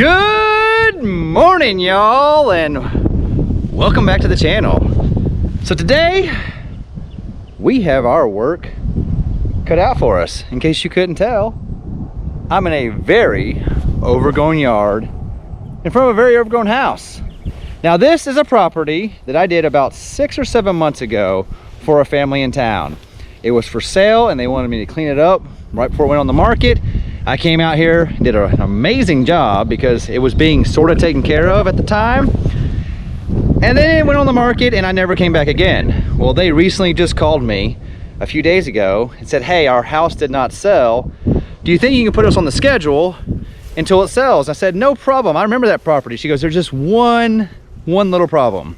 Good morning, y'all, and welcome back to the channel. So today we have our work cut out for us. In case you couldn't tell, I'm in a very overgrown yard in front of a very overgrown house. Now this is a property that I did about 6 or 7 months ago for a family in town. It was for sale and they wanted me to clean it up right before it went on the market. I came out here and did an amazing job because it was being sort of taken care of at the time. And then it went on the market and I never came back again. Well, they recently just called me a few days ago and said, hey, our house did not sell. Do you think you can put us on the schedule until it sells? I said, no problem. I remember that property. She goes, there's just one little problem.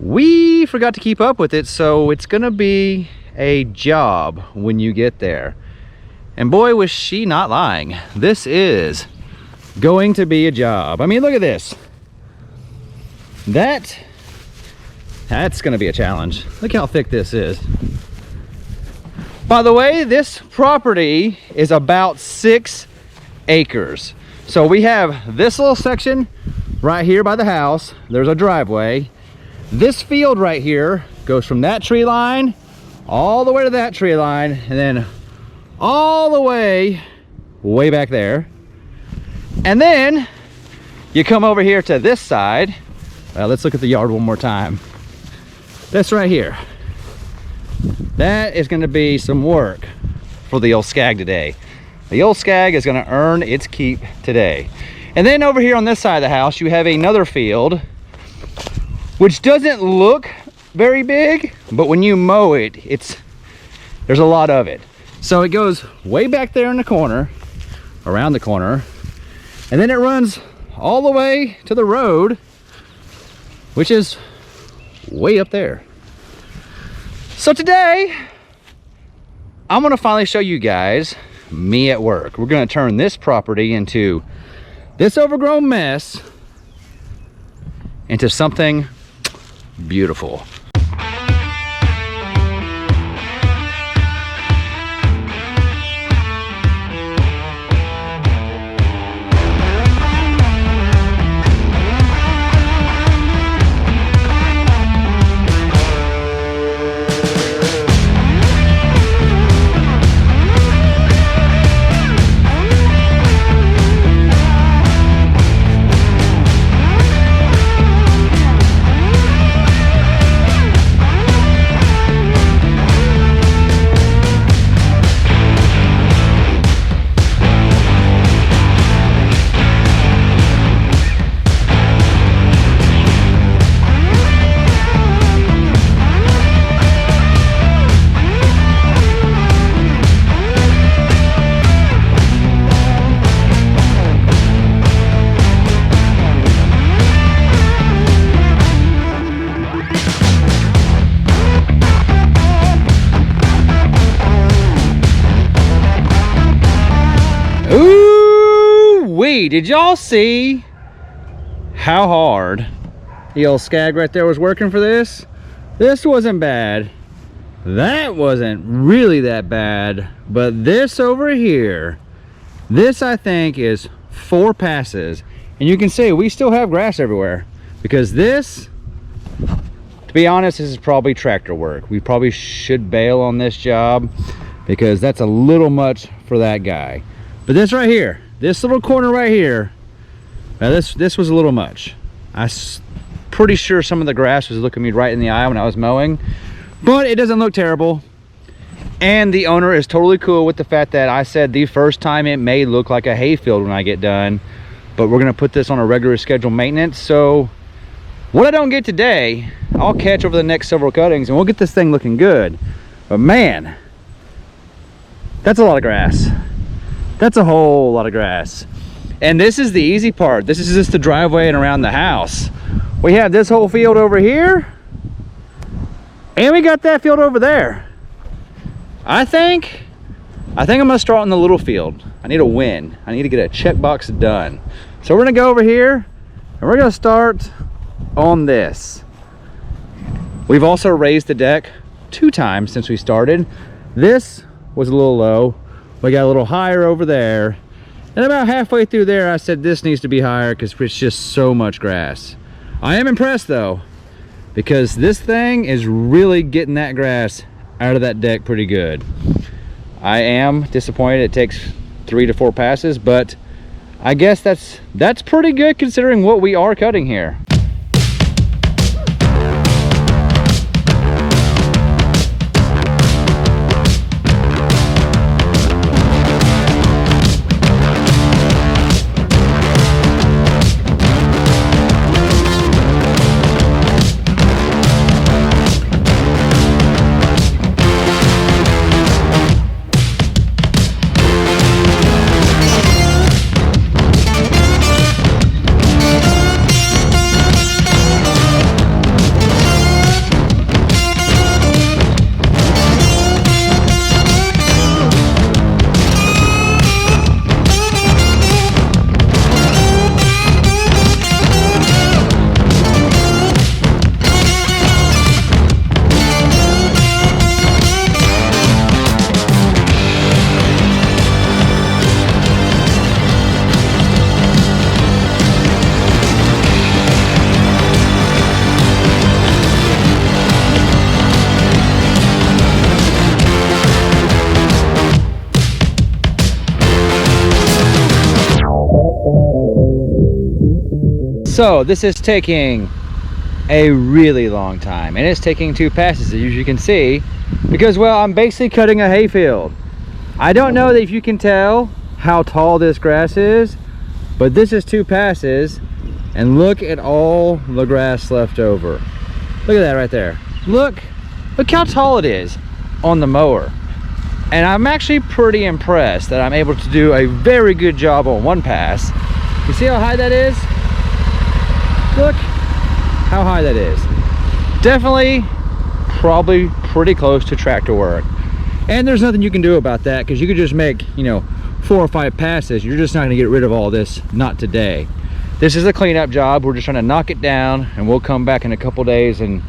We forgot to keep up with it, so it's gonna be a job when you get there. And boy, was she not lying. This is going to be a job. I mean, look at this. That's gonna be a challenge. Look how thick this is. By the way, this property is about 6 acres. So we have this little section right here by the house. There's a driveway. This field right here goes from that tree line all the way to that tree line, and then all the way back there. And then you come over here to this side. Let's look at the yard one more time. This right here, that is going to be some work for the old SCAG today. The old SCAG is going to earn its keep today. And then over here on this side of the house, you have another field which doesn't look very big, but when you mow it, there's a lot of it. So it goes way back there in the corner, around the corner, and then it runs all the way to the road, which is way up there. So today, I'm gonna finally show you guys me at work. We're gonna turn this property into this overgrown mess into something beautiful. Did y'all see how hard the old SCAG right there was working for this? This wasn't bad. That wasn't really that bad. But this over here, this I think is 4 passes. And you can see we still have grass everywhere. Because this, to be honest, this is probably tractor work. We probably should bail on this job because that's a little much for that guy. But this right here, this little corner right here, now this was a little much. I'm pretty sure some of the grass was looking me right in the eye when I was mowing, but it doesn't look terrible. And the owner is totally cool with the fact that I said the first time it may look like a hayfield when I get done, but we're gonna put this on a regular scheduled maintenance. So what I don't get today, I'll catch over the next several cuttings and we'll get this thing looking good. But man, that's a lot of grass. That's a whole lot of grass. And this is the easy part. This is just the driveway and around the house. We have this whole field over here, and we got that field over there. I think I'm gonna start in the little field. I need a win. I need to get a checkbox done. So we're gonna go over here, and we're gonna start on this. We've also raised the deck 2 times since we started. This was a little low. We got a little higher over there. And about halfway through there, I said this needs to be higher because it's just so much grass. I am impressed though, because this thing is really getting that grass out of that deck pretty good. I am disappointed it takes 3 to 4 passes, but I guess that's pretty good considering what we are cutting here. So this is taking a really long time, and it's taking 2 passes, as you can see, because, well, I'm basically cutting a hayfield. I don't know if you can tell how tall this grass is, but this is 2 passes, and look at all the grass left over. Look at that right there. Look how tall it is on the mower. And I'm actually pretty impressed that I'm able to do a very good job on 1 pass. You see how high that is? Look how high that is. Definitely, probably pretty close to tractor work. And there's nothing you can do about that, because you could just make, you know, 4 or 5 passes. You're just not gonna get rid of all this, not today. This is a cleanup job. We're just trying to knock it down, and we'll come back in a couple days and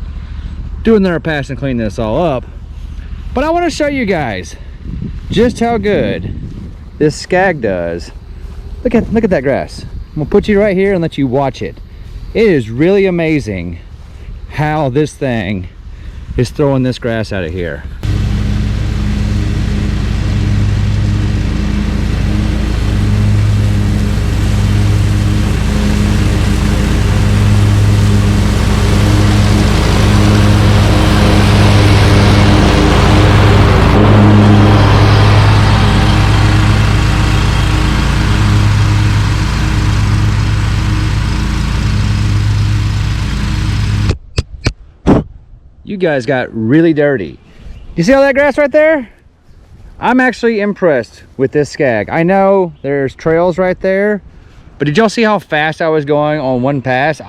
do another pass and clean this all up. But I want to show you guys just how good this SCAG does. Look at that grass. I'm gonna put you right here and let you watch it. It is really amazing how this thing is throwing this grass out of here. You guys got really dirty. You see all that grass right there? I'm actually impressed with this SCAG. I know there's trails right there, but did y'all see how fast I was going on 1 pass?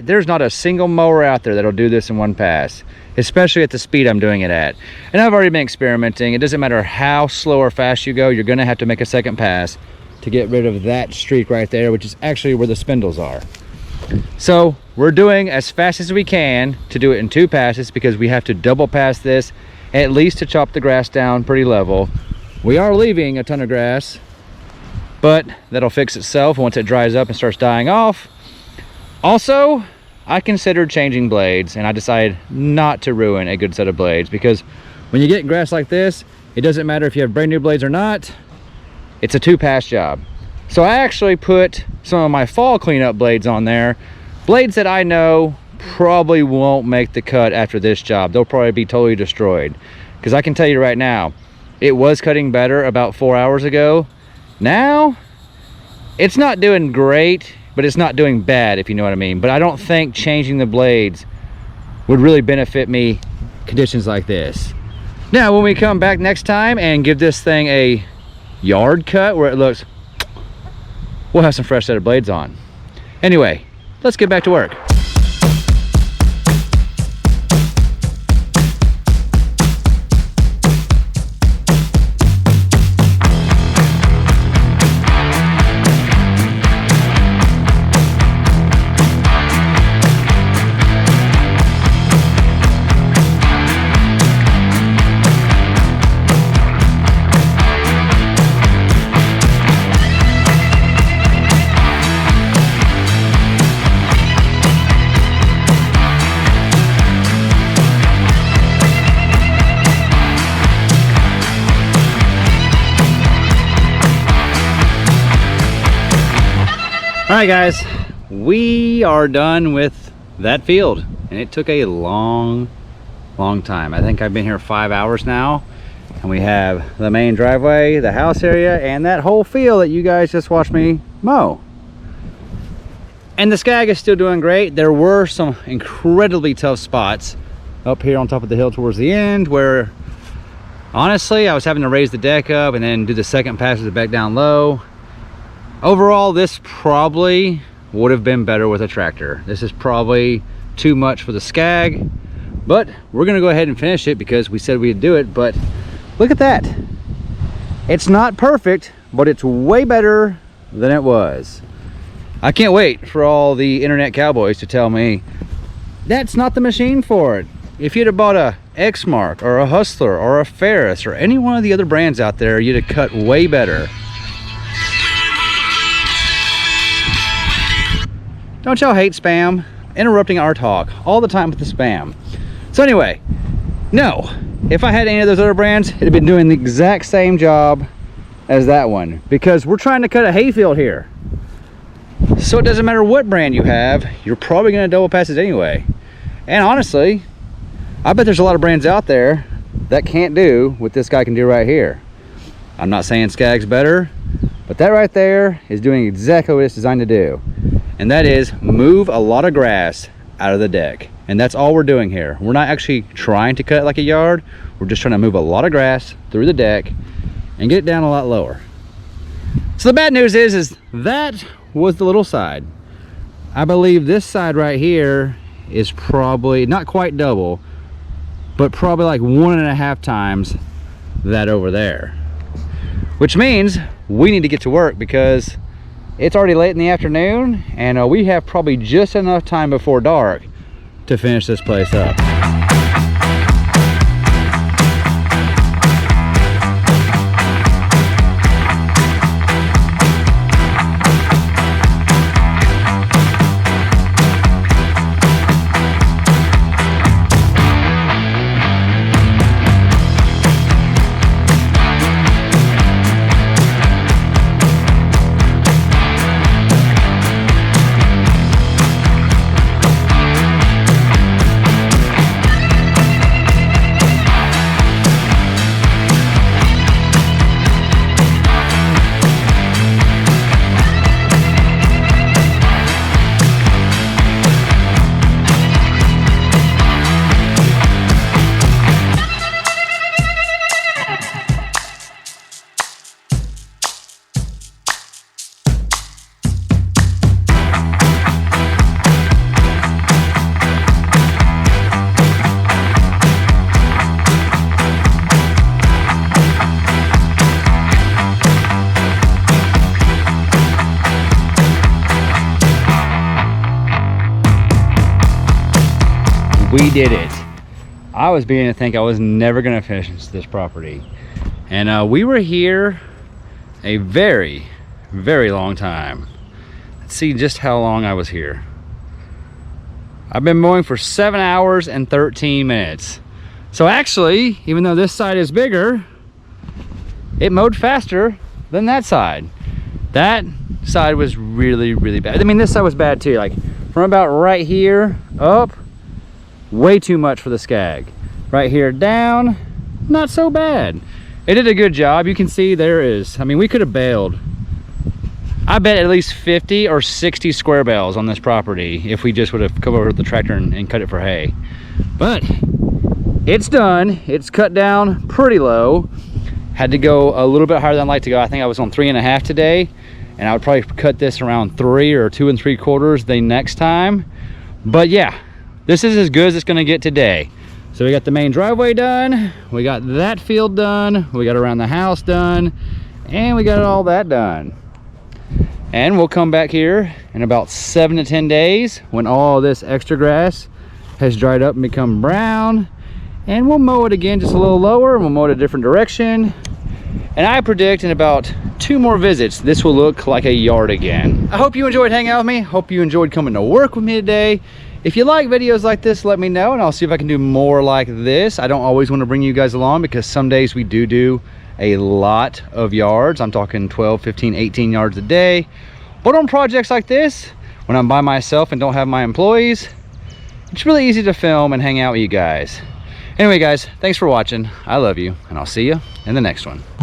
There's not a single mower out there that'll do this in 1 pass, especially at the speed I'm doing it at. And I've already been experimenting. It doesn't matter how slow or fast you go, you're gonna have to make a 2nd pass to get rid of that streak right there, which is actually where the spindles are. So we're doing as fast as we can to do it in 2 passes, because we have to double pass this at least to chop the grass down pretty level. We are leaving a ton of grass, but that'll fix itself once it dries up and starts dying off. Also, I considered changing blades, and I decided not to ruin a good set of blades, because when you get grass like this, it doesn't matter if you have brand new blades or not. It's a 2-pass job. So I actually put some of my fall cleanup blades on there, blades that I know probably won't make the cut after this job. They'll probably be totally destroyed, because I can tell you right now, it was cutting better about 4 hours ago. Now it's not doing great, but it's not doing bad, if you know what I mean. But I don't think changing the blades would really benefit me conditions like this. Now when we come back next time and give this thing a yard cut where it looks, we'll have some fresh set of blades on. Anyway, let's get back to work. right, guys, we are done with that field, and it took a long time. I think I've been here 5 hours now, and we have the main driveway, the house area, and that whole field that you guys just watched me mow. And the SCAG is still doing great. There were some incredibly tough spots up here on top of the hill towards the end where honestly I was having to raise the deck up and then do the second pass with the back down low. Overall, this probably would have been better with a tractor. This is probably too much for the SCAG, but we're gonna go ahead and finish it because we said we'd do it. But look at that. It's not perfect, but it's way better than it was. I can't wait for all the internet cowboys to tell me that's not the machine for it. If you'd have bought a Exmark or a Hustler or a Ferris or any one of the other brands out there, you'd have cut way better. Don't y'all hate spam? Interrupting our talk all the time with the spam. So anyway, no, if I had any of those other brands, it'd have been doing the exact same job as that one, because we're trying to cut a hayfield here. So it doesn't matter what brand you have, you're probably going to double pass it anyway. And honestly, I bet there's a lot of brands out there that can't do what this guy can do right here. I'm not saying SCAG's better, but that right there is doing exactly what it's designed to do. And that is move a lot of grass out of the deck. And that's all we're doing here. We're not actually trying to cut it like a yard. We're just trying to move a lot of grass through the deck and get it down a lot lower. So the bad news is that was the little side. I believe this side right here is probably not quite double, but probably like 1.5 times that over there, which means we need to get to work because it's already late in the afternoon, and we have probably just enough time before dark to finish this place up. We did it. I was beginning to think I was never gonna finish this property. And we were here a very long time. Let's see just how long I was here. I've been mowing for 7 hours and 13 minutes. So actually, even though this side is bigger, it mowed faster than that side. That side was really bad. I mean, this side was bad too. Like from about right here up, way too much for the SCAG. Right here down, not so bad. It did a good job. You can see there is, I mean, we could have baled, I bet, at least 50 or 60 square bales on this property if we just would have come over with the tractor and cut it for hay. But it's done. It's cut down pretty low. Had to go a little bit higher than I'd like to go. I think I was on 3.5 today, and I would probably cut this around 3 or 2 3/4 the next time. But yeah, this is as good as it's gonna get today. So we got the main driveway done, we got that field done, we got around the house done, and we got all that done. And we'll come back here in about 7 to 10 days when all this extra grass has dried up and become brown, and we'll mow it again just a little lower, and we'll mow it a different direction. And I predict in about 2 more visits, this will look like a yard again. I hope you enjoyed hanging out with me. Hope you enjoyed coming to work with me today. If you like videos like this, let me know, and I'll see if I can do more like this. I don't always want to bring you guys along because some days we do a lot of yards. I'm talking 12, 15, 18 yards a day. But on projects like this, when I'm by myself and don't have my employees, it's really easy to film and hang out with you guys. Anyway guys, thanks for watching. I love you, and I'll see you in the next one.